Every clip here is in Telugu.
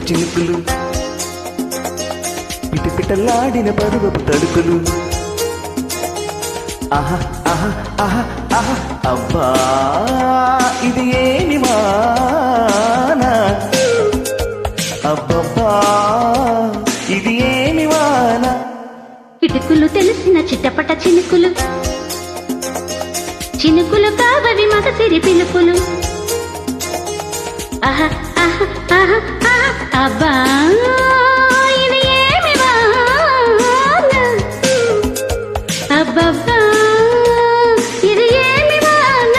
చినుకులు పిటపిటలాడిన పరువపు తడుకులు ఆహా ఆహా ఆహా ఆహా అబ్బా ఇది ఏమి వాన అబ్బబ్బా ఇది ఏమి వాన పిటుకులు తెలిసిన చిట్టపట చినుకులు చినుకులు కావవి మగసిరి పిలుపులు ఆహా ఆహా ఆహా ఆహా అబ్బా ఇది ఏమి వాన అబ్బబ్బా ఇది ఏమి వాన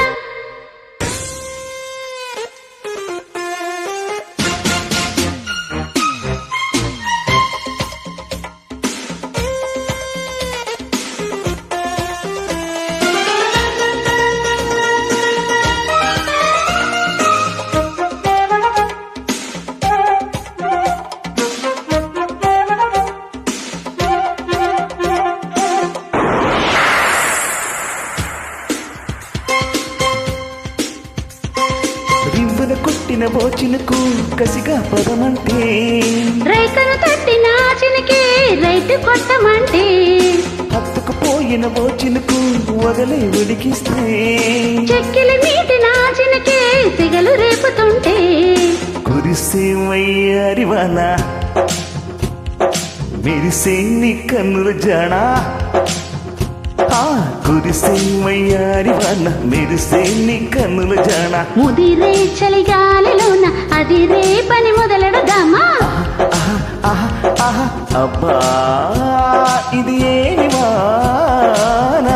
రింపున కొట్టిన ఓ చినుకు కసిగా పదమంటే రైతును తట్టిన చినికి రైతు కొట్టమంటే హత్తుకుపోయిన ఓ చినుకు వదలే ఉడికిస్తే చెక్కిలి మీటిన చినికి సిగలు రేపుతుంటే కురిసే వయ్యారివాన మెరిసే నీ కన్నుల జానా కురిసే వయ్యారివాన మెరిసే నీ కన్నుల జానా ముదిరే చలిగాలిలోన అది రే పని మొదలెడదామా అబ్బా ఇది ఏమి వాన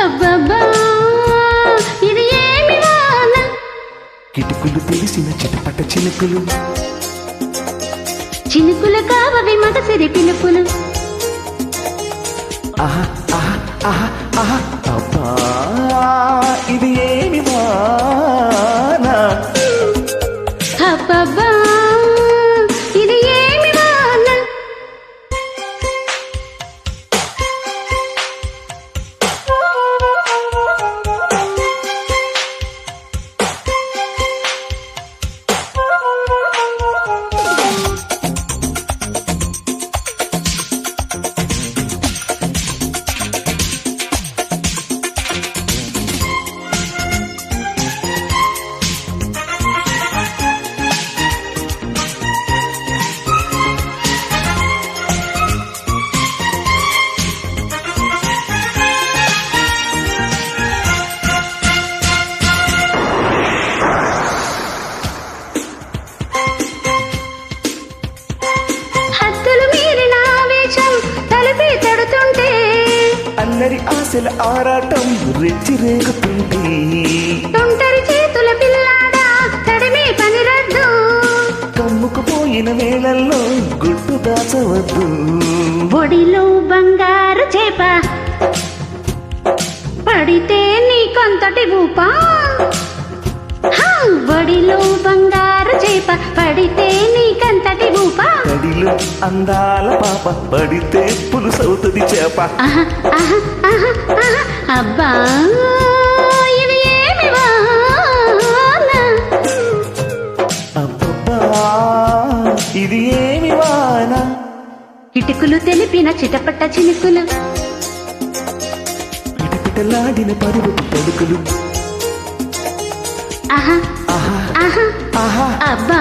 అబ్బబ్బా ఇది ఏమి వాన కిటుకులు తెలిసిన చిటపట చినుకులు చినుకులు కావవి మగసిరి పిలుపులు ఆహా ఆహా ఆహా ఆహా అబ్బా ఇది ఏమి వాన అబ్బబ్బా ఇది ఏమి వాన హద్దులు మీరిన ఆవేశం తలుపి తడుతుంటే అల్లరి ఆశల ఆరాటం రెచ్చి రేగుతుంది తుంటరి చేతుల పిల్లాడా తడిమి పని రద్దు కమ్ముకుపోయిన వేళల్లో గుట్టు దాచవద్దు ఒడిలో బంగారు చేప పడితే నీకంతటి ఊపా ఒడిలో బంగారు చేప పడితే నీకంతటి ఊపా కడిలో అందాల పాప పడితే పులుసవుతుంది చేప ఆహా ఆహా ఆహా ఆహా అబ్బా ఇది ఏమి వాన అబ్బబ్బా ఇది ఏమి వాన ఇటుకులు తెలిపిన చిటపట్ట చినుకులు పిటపిటలాడిన పరువపు తడుకులు ఆహా ఆహా ఆహా ఆహా అబ్బా